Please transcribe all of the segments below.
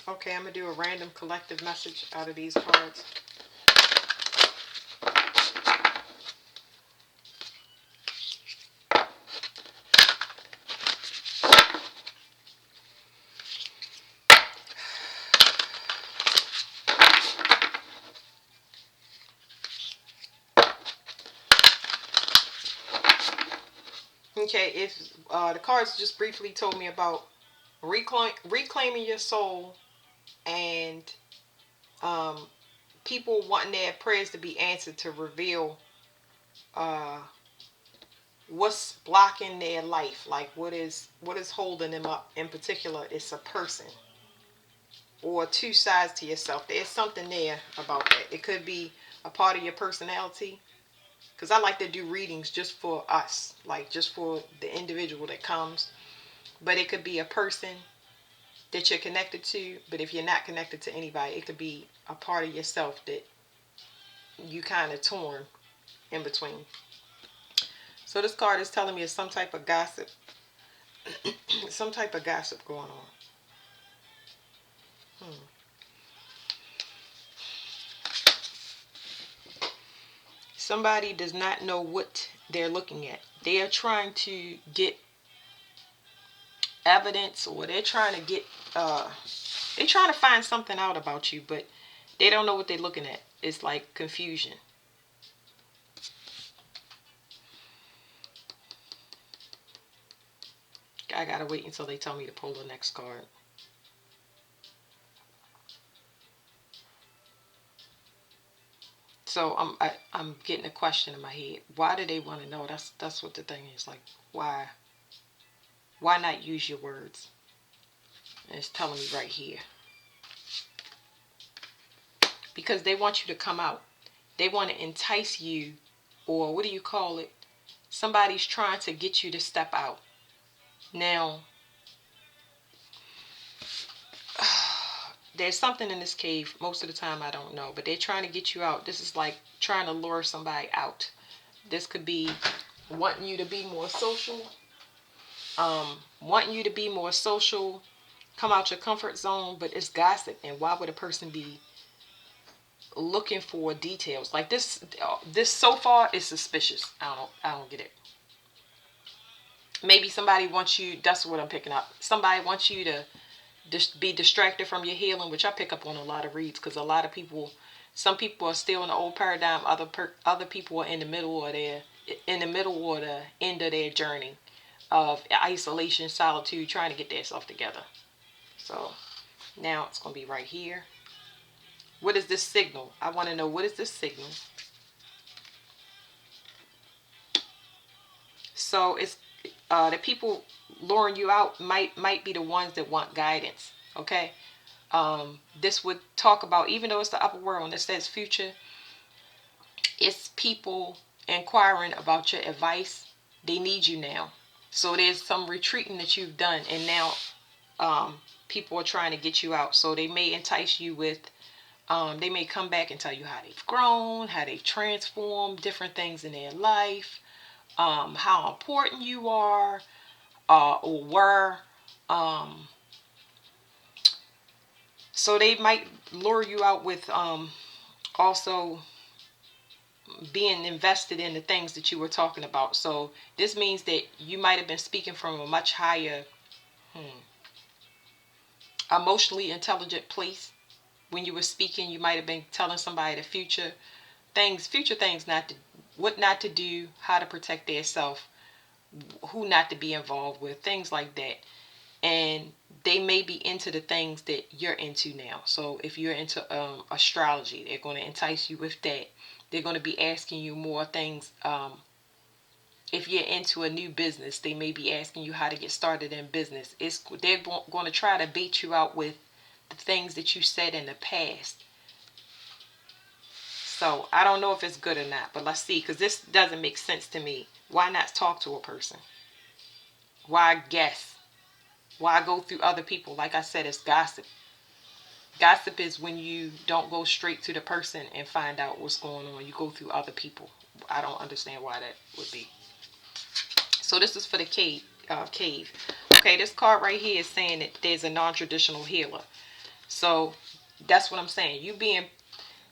Okay, I'm going to do a random collective message out of these cards. Okay, if the cards just briefly told me about reclaiming your soul and um, people wanting their prayers to be answered to reveal uh, what's blocking their life, like what is holding them up. In particular, it's a person or two sides to yourself. There's something there about that. It could be a part of your personality, because I like to do readings just for us, like just for the individual that comes. But it could be a person that you're connected to. But if you're not connected to anybody, it could be a part of yourself that you kind of torn in between. So this card is telling me it's some type of gossip, some type of gossip going on. Hmm. Somebody does not know what they're looking at. They are trying to get evidence, or they're trying to find something out about you, but they don't know what they're looking at. It's like confusion. I gotta wait until they tell me to pull the next card. So I'm getting a question in my head. Why do they want to know? That's what the thing is. Like, why not use your words? And it's telling me right here. Because they want you to come out. They want to entice you, or what do you call it? Somebody's trying to get you to step out. Now, there's something in this cave. Most of the time I don't know, but they're trying to get you out. This is like trying to lure somebody out. This could be wanting you to be more social. Wanting you to be more social, come out your comfort zone, but it's gossip. And why would a person be looking for details like this? This so far is suspicious. I don't get it. Maybe somebody wants you. That's what I'm picking up. Somebody wants you to just be distracted from your healing, which I pick up on a lot of reads, because a lot of people, some people are still in the old paradigm. Other people are in the middle, or the end of their journey of isolation, solitude, trying to get themselves together. So now it's going to be right here. What is this signal? I want to know, what is this signal? So it's the people luring you out might be the ones that want guidance. Okay. This would talk about, even though it's the upper world and it says future, it's people inquiring about your advice. They need you now. So there's some retreating that you've done, and now people are trying to get you out. So they may entice you with, they may come back and tell you how they've grown, how they've transformed, different things in their life, how important you are, or were. Um, so they might lure you out with also being invested in the things that you were talking about. So this means that you might have been speaking from a much higher, emotionally intelligent place. When you were speaking, you might have been telling somebody the future things, not to, what not to do, how to protect themselves, who not to be involved with, things like that. And they may be into the things that you're into now. So if you're into astrology, they're going to entice you with that. They're going to be asking you more things. If you're into a new business, they may be asking you how to get started in business. They're going to try to bait you out with the things that you said in the past. So I don't know if it's good or not, but let's see, because this doesn't make sense to me. Why not talk to a person? Why guess? Why go through other people? Like I said, it's gossip. Gossip is when you don't go straight to the person and find out what's going on. You go through other people. I don't understand why that would be. So this is for the cave. Okay, this card right here is saying that there's a non-traditional healer. So that's what I'm saying.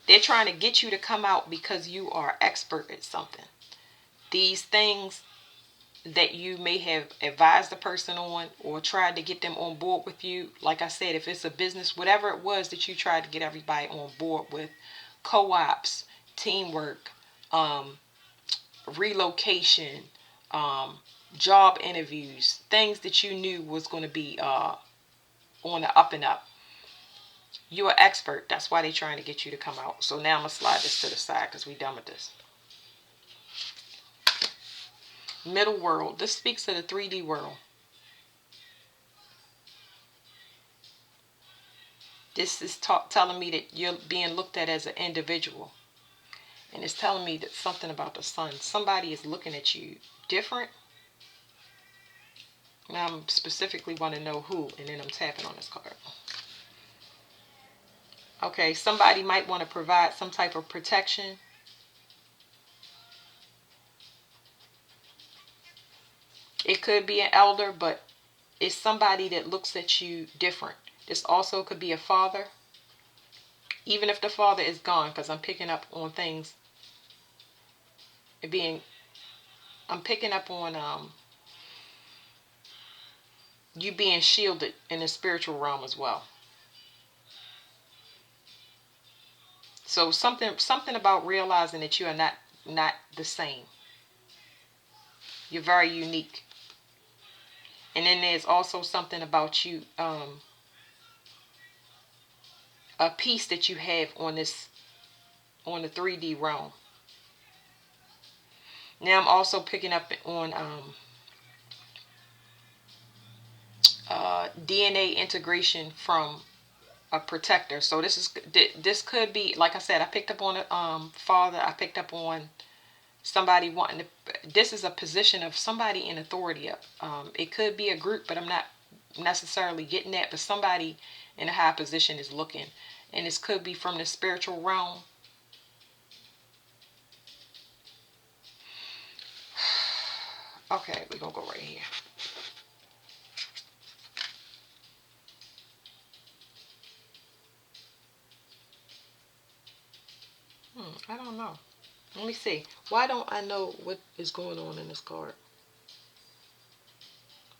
They're trying to get you to come out because you are expert at something. These things that you may have advised the person on or tried to get them on board with you, like I said, if it's a business, whatever it was that you tried to get everybody on board with, co-ops, teamwork, um, relocation, um, job interviews, things that you knew was going to be on the up and up. You're an expert. That's why they're trying to get you to come out. So now I'm going to slide this to the side because we're done with this. Middle world. This speaks of the 3D world. This is telling me that you're being looked at as an individual. And it's telling me that something about the sun. Somebody is looking at you different. Now I'm specifically want to know who. And then I'm tapping on this card. Okay, somebody might want to provide some type of protection. It could be an elder, but it's somebody that looks at you different. This also could be a father. Even if the father is gone, because I'm picking up on things being, I'm picking up on you being shielded in the spiritual realm as well. So something about realizing that you are not the same. You're very unique. And then there's also something about you, a piece that you have on the 3D realm. Now I'm also picking up on DNA integration from a protector. So this could be, like I said, I picked up on a father. I picked up on somebody wanting to. This is a position of somebody in authority. It could be a group, but I'm not necessarily getting that. But somebody in a high position is looking, and this could be from the spiritual realm. Okay, we're gonna go right here. I don't know. Let me see. Why don't I know what is going on in this card?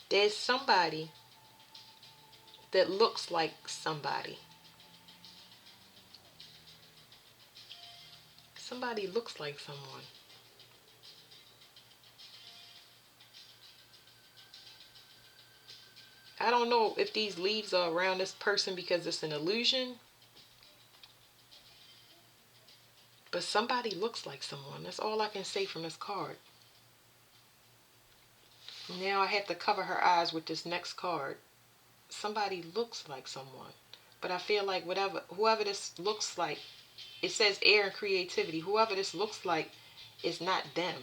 There's somebody that looks like somebody. Somebody looks like someone. I don't know if these leaves are around this person because it's an illusion. But somebody looks like someone. That's all I can say from this card. Now I have to cover her eyes with this next card. Somebody looks like someone. But I feel like whoever this looks like, it says air and creativity. Whoever this looks like is not them.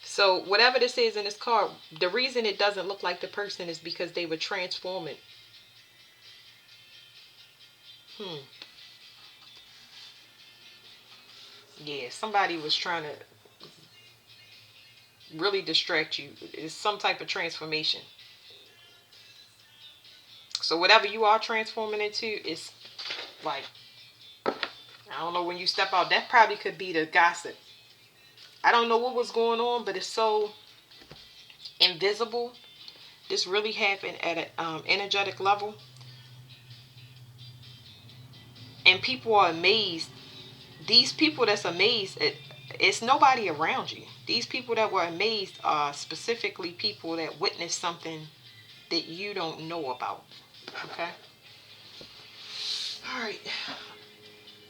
So whatever this is in this card, the reason it doesn't look like the person is because they were transforming. Yeah, somebody was trying to really distract you. It's some type of transformation. So whatever you are transforming into is like, I don't know, when you step out, that probably could be the gossip. I don't know what was going on, but it's so invisible. This really happened at an energetic level. And people are amazed. These people that's amazed, it's nobody around you. These people that were amazed are specifically people that witnessed something that you don't know about. Okay? All right.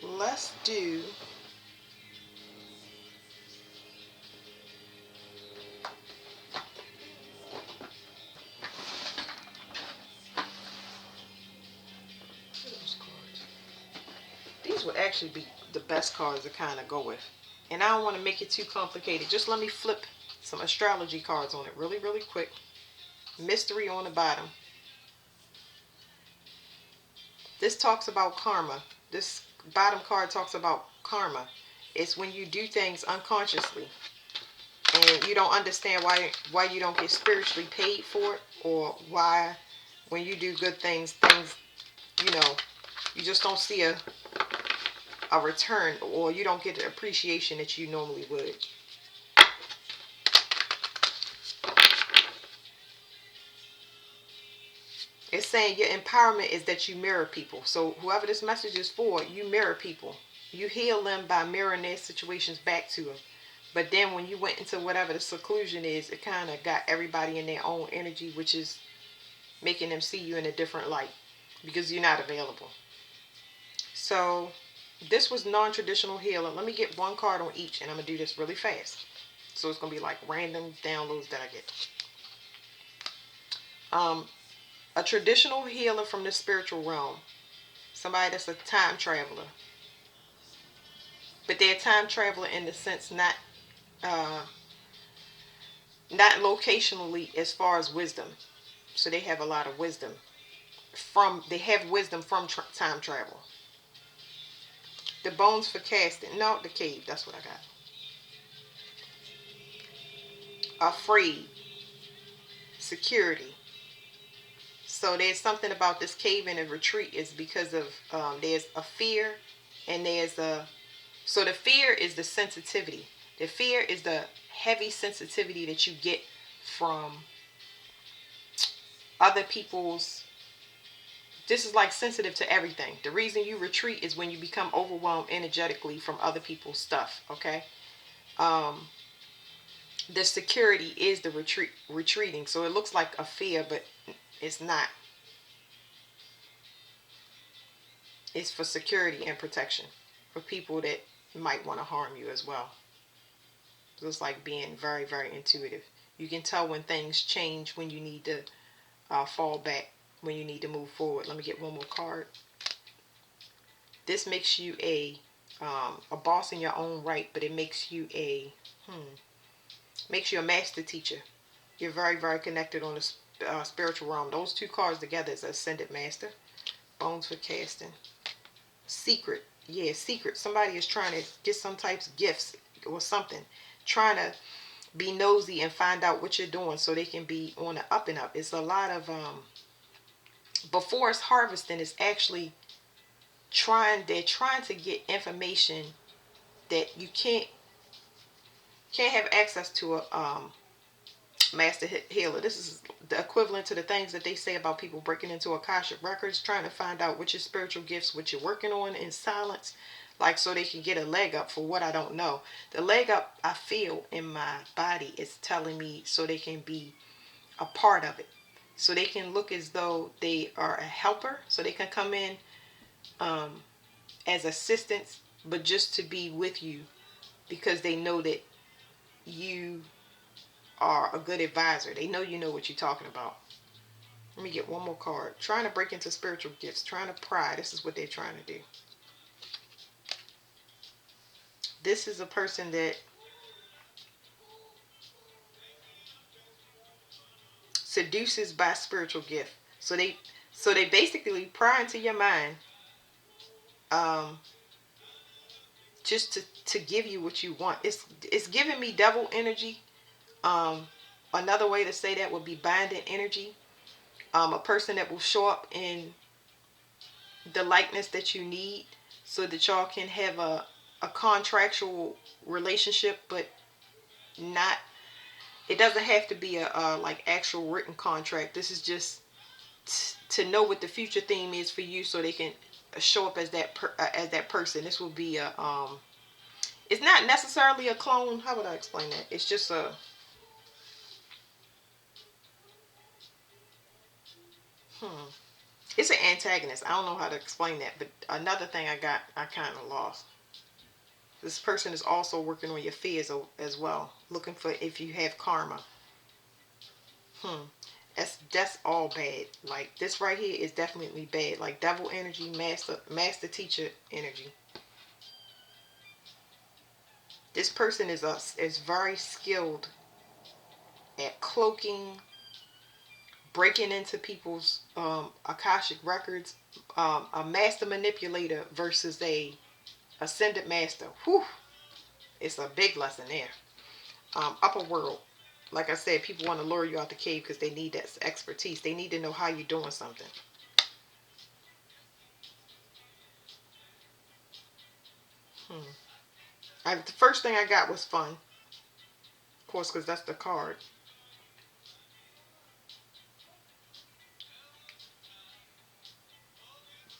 Let's do those cards. These would actually be the best cards to kind of go with. And I don't want to make it too complicated. Just let me flip some astrology cards on it really, really quick. Mystery on the bottom. This talks about karma. This bottom card talks about karma. It's when you do things unconsciously and you don't understand why you don't get spiritually paid for it, or why when you do good things, you know, you just don't see a return, or you don't get the appreciation that you normally would. It's saying your empowerment is that you mirror people. So whoever this message is for, you mirror people. You heal them by mirroring their situations back to them. But then when you went into whatever the seclusion is, it kind of got everybody in their own energy, which is making them see you in a different light because you're not available. So this was non-traditional healing. Let me get one card on each, and I'm going to do this really fast. So it's going to be like random downloads that I get. A traditional healer from the spiritual realm. Somebody that's a time traveler. But they're a time traveler in the sense not locationally as far as wisdom. So they have a lot of wisdom. They have wisdom from time travel. The bones for casting. No, the cave. That's what I got. Afraid. Security. So there's something about this cave in a retreat is because of there's a fear, and there's a, so the fear is the sensitivity. The fear is the heavy sensitivity that you get from other people's. This is like sensitive to everything. The reason you retreat is when you become overwhelmed energetically from other people's stuff. Okay. The security is the retreating. So it looks like a fear, but it's not. It's for security and protection for people that might want to harm you as well. So it's like being very, very intuitive. You can tell when things change, when you need to fall back, when you need to move forward. Let me get one more card. This makes you a boss in your own right, but it makes you a master teacher. You're very, very connected on the spiritual realm. Those two cards together is ascended master. Bones for casting. Secret. Yeah, secret. Somebody is trying to get some types of gifts or something. Trying to be nosy and find out what you're doing so they can be on the up and up. It's a lot of before it's harvesting, it's actually they're trying to get information that you can't have access to a master healer. This is the equivalent to the things that they say about people breaking into Akashic records, trying to find out what your spiritual gifts, what you're working on in silence, like so they can get a leg up for what I don't know. The leg up I feel in my body is telling me so they can be a part of it. So they can look as though they are a helper, so they can come in as assistants, but just to be with you because they know that you are a good advisor. They know you know what you're talking about. Let me get one more card. Trying to break into spiritual gifts. Trying to pry. This is what they're trying to do. This is a person that seduces by spiritual gift. So they basically pry into your mind just to give you what you want. It's giving me devil energy. Another way to say that would be binding energy. A person that will show up in the likeness that you need so that y'all can have a contractual relationship, but not, it doesn't have to be a like actual written contract. This is just to know what the future theme is for you so they can show up as that person. This will be it's not necessarily a clone. How would I explain that? It's just it's an antagonist. I don't know how to explain that, but another thing I kind of lost. This person is also working on your fears as well, looking for if you have karma. That's all bad. Like this right here is definitely bad. Like devil energy, master teacher energy. This person is very skilled at cloaking, breaking into people's Akashic records, a master manipulator versus a ascended master. Whew, it's a big lesson there. Upper world. Like I said, people want to lure you out the cave because they need that expertise. They need to know how you're doing something. The first thing I got was fun. Of course, because that's the card.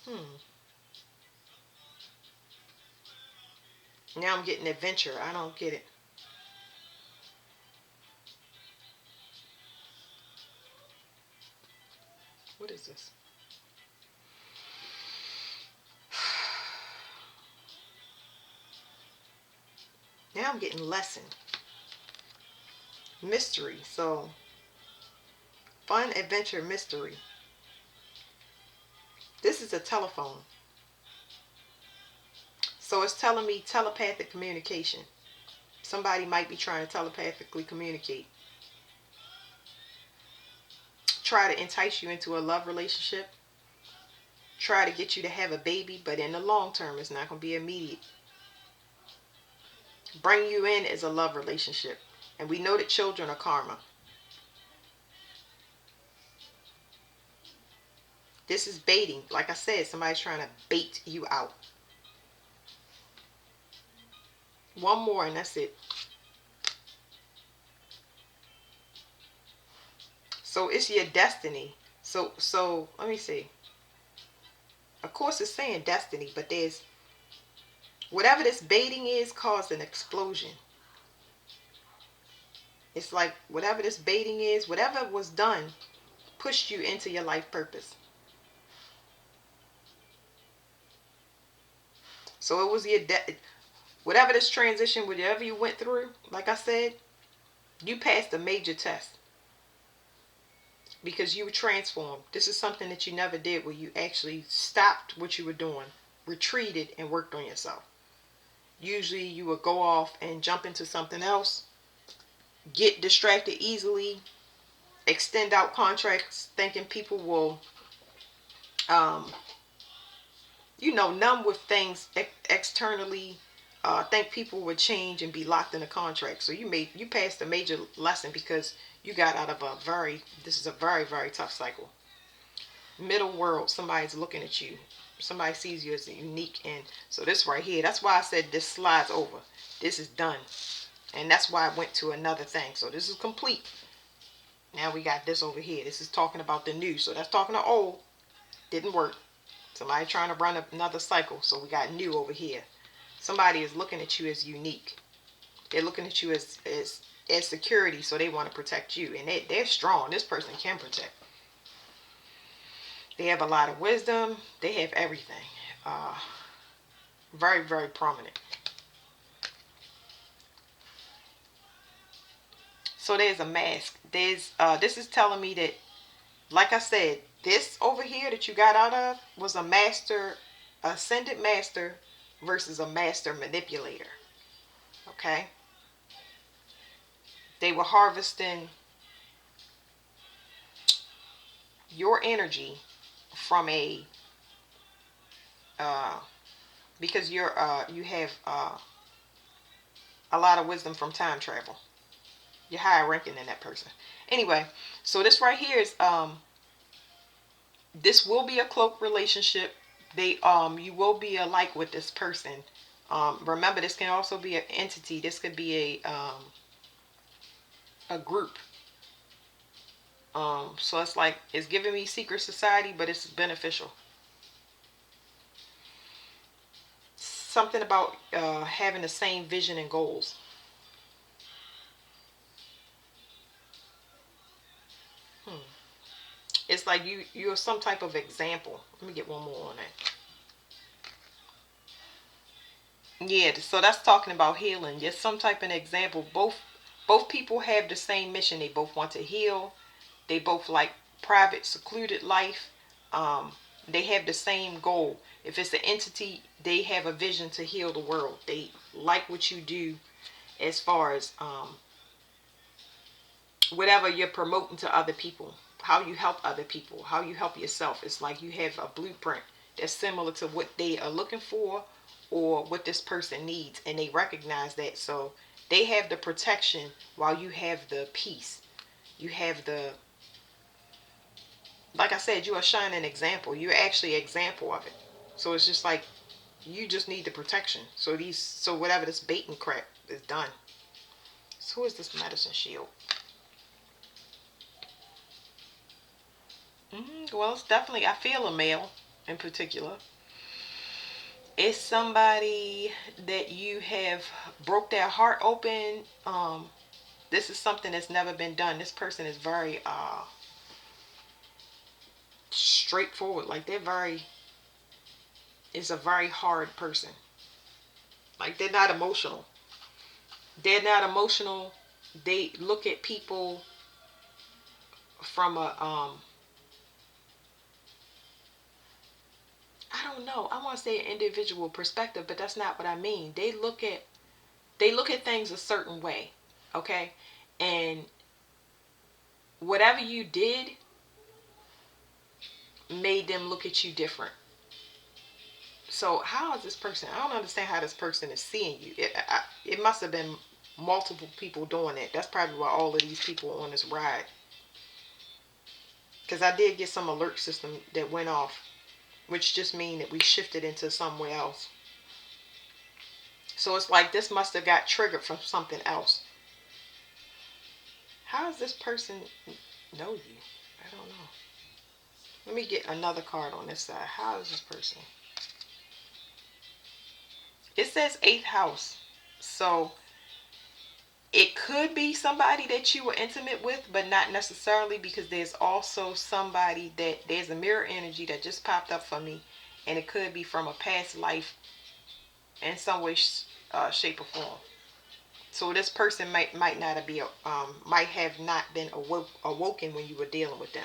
Hmm. Now I'm getting adventure. I don't get it. What is this? Now I'm getting lesson. Mystery. So, fun, adventure, mystery. This is a telephone. So it's telling me telepathic communication. Somebody might be trying to telepathically communicate. Try to entice you into a love relationship. Try to get you to have a baby, but in the long term, it's not going to be immediate. Bring you in as a love relationship. And we know that children are karma. This is baiting. Like I said, somebody's trying to bait you out. One more and that's it. So it's your destiny. So let me see. Of course it's saying destiny, but there's whatever this baiting is caused an explosion. It's like whatever this baiting is, whatever was done, pushed you into your life purpose. So it was your whatever this transition, whatever you went through, like I said, you passed a major test because you were transformed. This is something that you never did where you actually stopped what you were doing, retreated, and worked on yourself. Usually you would go off and jump into something else, get distracted easily, extend out contracts thinking people will, um, numb with things externally, think people would change and be locked in a contract. So you passed a major lesson because you got out of this is a very, very tough cycle. Middle world, somebody's looking at you. Somebody sees you as unique. And so this right here, that's why I said this slides over. This is done. And that's why I went to another thing. So this is complete. Now we got this over here. This is talking about the new. So that's talking to old. Didn't work. Somebody trying to run another cycle. So we got new over here. Somebody is looking at you as unique. They're looking at you as security. So they want to protect you. And they're strong. This person can protect. They have a lot of wisdom. They have everything. Very, very prominent. So there's a mask. This is telling me that, like I said, this over here that you got out of was a master, ascended master versus a master manipulator. Okay? They were harvesting your energy from uh, because you have a lot of wisdom from time travel. You're higher ranking than that person. Anyway, so this right here is this will be a cloak relationship. You will be alike with this person. Remember, this can also be an entity. This could be a group. So it's like it's giving me secret society, but it's beneficial. Something about having the same vision and goals. It's like you're some type of example. Let me get one more on that. Yeah, so that's talking about healing. Just some type of example. Both people have the same mission. They both want to heal. They both like private, secluded life. They have the same goal. If it's an entity, they have a vision to heal the world. They like what you do as far as whatever you're promoting to other people. you help other people, how you help yourself. It's like you have a blueprint that's similar to what they are looking for or what this person needs, and they recognize that. So they have the protection while you have the peace. You have the, like I said, you are shining example. You're actually an example of it. So it's just like you just need the protection. So whatever this bait and crap is done. So who is this medicine shield? Well, it's definitely, I feel a male in particular. It's somebody that you have broke their heart open. This is something that's never been done. This person is very straightforward. Like is a very hard person. Like they're not emotional. They're not emotional. They look at people from a I don't know. I want to say an individual perspective, but that's not what I mean. They look at things a certain way, okay? And whatever you did made them look at you different. So how is this person? I don't understand how this person is seeing you. It must have been multiple people doing it. That's probably why all of these people on this ride. Because I did get some alert system that went off, which just mean that we shifted into somewhere else. So it's like this must have got triggered from something else. How does this person know you? I don't know. Let me get another card on this side. How is this person? It says 8th house. So it could be somebody that you were intimate with, but not necessarily, because there's also somebody that there's a mirror energy that just popped up for me, and it could be from a past life in some way, shape, or form. So this person might not be might have not been awoken when you were dealing with them.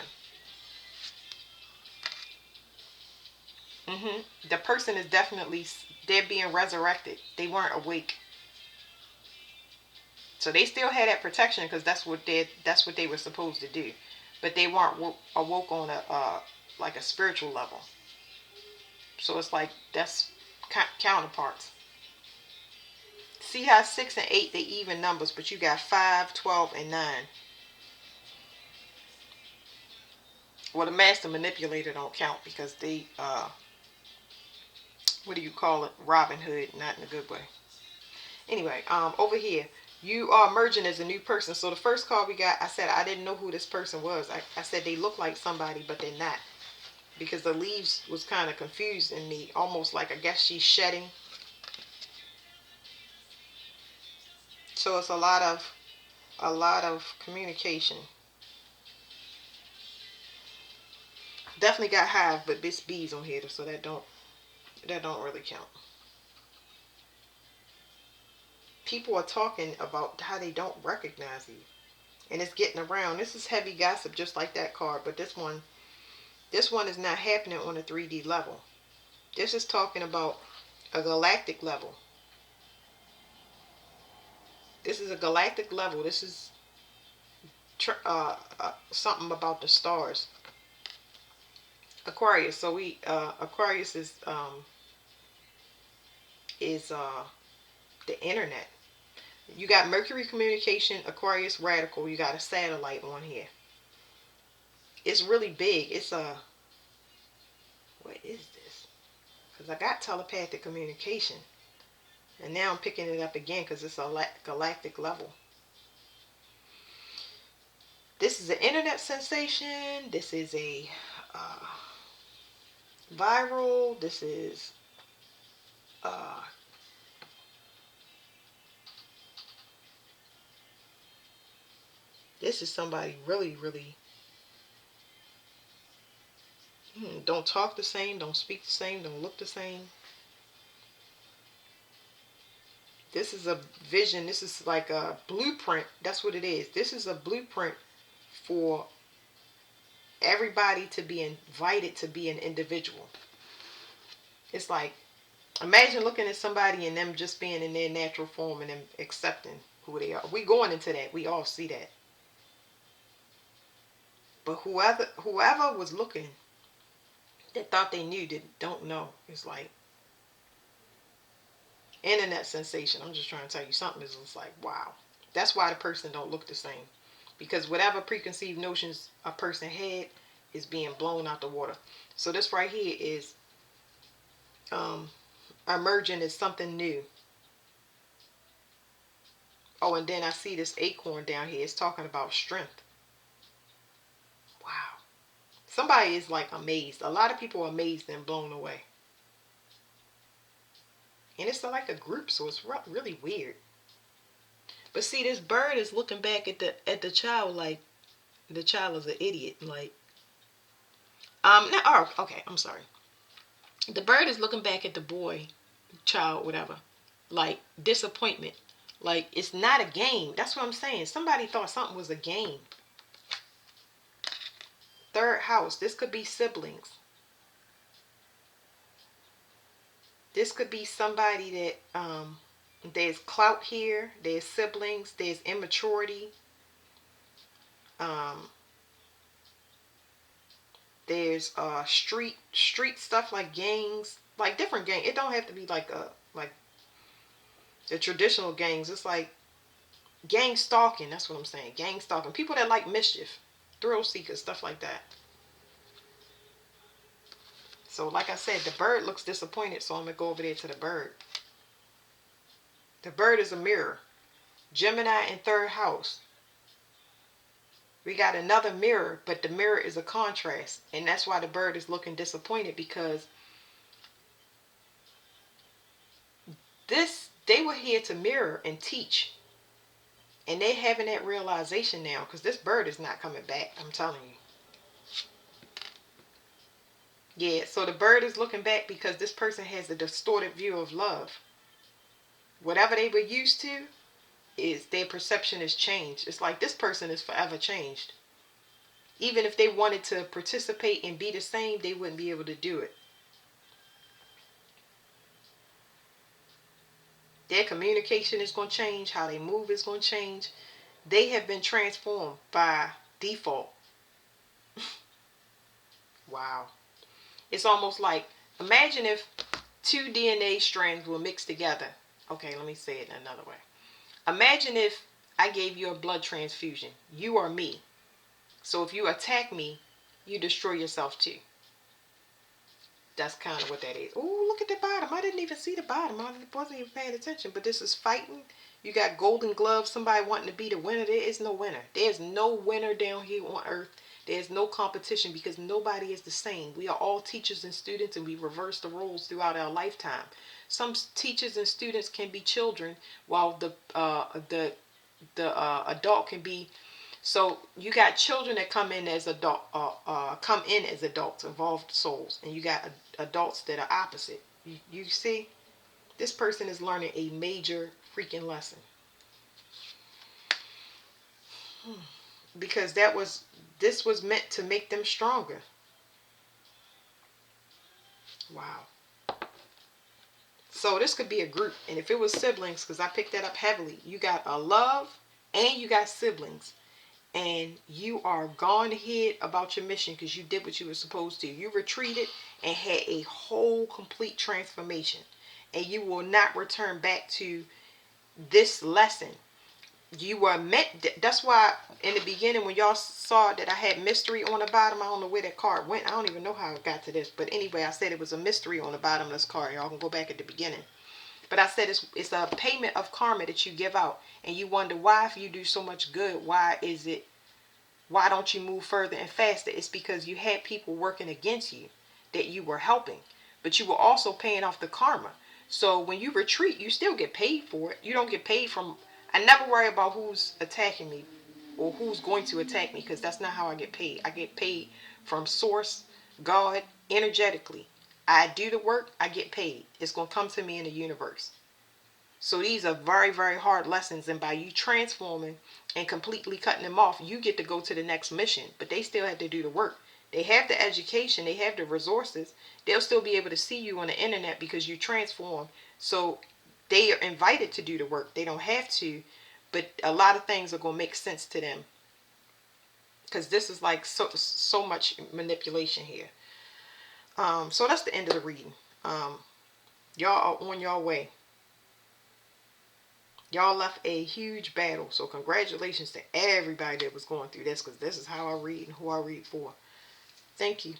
The person is definitely, they're being resurrected. They weren't awake. So they still had that protection because that's what they were supposed to do, but they weren't awoke on a like a spiritual level. So it's like that's counterparts. See how 6 and 8 they even numbers, but you got 5, 12, and 9. Well, the master manipulator don't count because they what do you call it? Robin Hood, not in a good way. Anyway, over here, you are merging as a new person. So the first call we got, I said I didn't know who this person was. I said they look like somebody, but they're not. Because the leaves was kind of confusing me. Almost like, I guess she's shedding. So it's a lot of communication. Definitely got hive, but this bees on here, so that don't really count. People are talking about how they don't recognize you. And it's getting around. This is heavy gossip, just like that card, but this one is not happening on a 3D level. This is talking about a galactic level. This is a galactic level. This is something about the stars. Aquarius. So Aquarius is the internet. You got Mercury communication, Aquarius radical. You got a satellite on here. It's really big. What is this? Because I got telepathic communication, and now I'm picking it up again because it's a galactic level. This is an internet sensation. This is a viral. This is somebody really, really don't talk the same, don't speak the same, don't look the same. This is a vision. This is like a blueprint. That's what it is. This is a blueprint for everybody to be invited to be an individual. It's like, imagine looking at somebody and them just being in their natural form and them accepting who they are. We going into that. We all see that. But whoever was looking that thought they knew that don't know. It's like internet sensation. I'm just trying to tell you something is just like, wow. That's why the person don't look the same. Because whatever preconceived notions a person had is being blown out the water. So this right here is um, emerging as something new. Oh, and then I see this acorn down here. It's talking about strength. Wow. Somebody is like amazed. A lot of people are amazed and blown away. And it's like a group, so it's really weird. But see, this bird is looking back at the child like the child is an idiot. Like, no, oh, okay, I'm sorry. The bird is looking back at the boy, child, whatever, like disappointment. Like, it's not a game. That's what I'm saying. Somebody thought something was a game. Third house. This could be siblings. This could be somebody that there's clout here. There's siblings. There's immaturity. Um, there's street stuff like gangs, like different gangs. It don't have to be like the traditional gangs. It's like gang stalking. That's what I'm saying. Gang stalking. People that like mischief, thrill seekers, stuff like that. So like I said, the bird looks disappointed, so I'm going to go over there to the bird. The bird is a mirror. Gemini in third house. We got another mirror, but the mirror is a contrast. And that's why the bird is looking disappointed, because they were here to mirror and teach. And they having that realization now, because this bird is not coming back. I'm telling you. Yeah, so the bird is looking back because this person has a distorted view of love. Whatever they were used to, is their perception is changed. It's like this person is forever changed. Even if they wanted to participate and be the same, they wouldn't be able to do it. Their communication is going to change. How they move is going to change. They have been transformed by default. Wow. It's almost like, imagine if two DNA strands were mixed together. Okay, let me say it another way. Imagine if I gave you a blood transfusion. You are me. So if you attack me, you destroy yourself too. That's kind of what that is. Oh, look at the bottom. I didn't even see the bottom. I wasn't even paying attention. But this is fighting. You got golden gloves. Somebody wanting to be the winner. There is no winner. There's no winner down here on earth. There's no competition, because nobody is the same. We are all teachers and students, and we reverse the roles throughout our lifetime. Some teachers and students can be children, while the adult can be. So you got children that come in as adults, evolved souls, and you got adults that are opposite. You see, this person is learning a major freaking lesson, because this was meant to make them stronger. Wow. So this could be a group, and if it was siblings, because I picked that up heavily, you got a love and you got siblings. And you are gone ahead about your mission because you did what you were supposed to. You retreated and had a whole complete transformation. And you will not return back to this lesson. You were meant, that's why in the beginning when y'all saw that I had mystery on the bottom, I don't know where that card went. I don't even know how it got to this. But anyway, I said it was a mystery on the bottom of this card. Y'all can go back at the beginning. But I said it's a payment of karma that you give out. And you wonder why, if you do so much good, why don't you move further and faster? It's because you had people working against you that you were helping, but you were also paying off the karma. So when you retreat, you still get paid for it. You don't get paid from, I never worry about who's attacking me or who's going to attack me, because that's not how I get paid. I get paid from source, God, energetically. I do the work, I get paid. It's going to come to me in the universe. So these are very, very hard lessons. And by you transforming and completely cutting them off, you get to go to the next mission. But they still have to do the work. They have the education. They have the resources. They'll still be able to see you on the internet because you transform. So they are invited to do the work. They don't have to. But a lot of things are going to make sense to them because this is like so much manipulation here. So that's the end of the reading. Y'all are on your way. Y'all left a huge battle. So congratulations to everybody that was going through this, because this is how I read and who I read for. Thank you.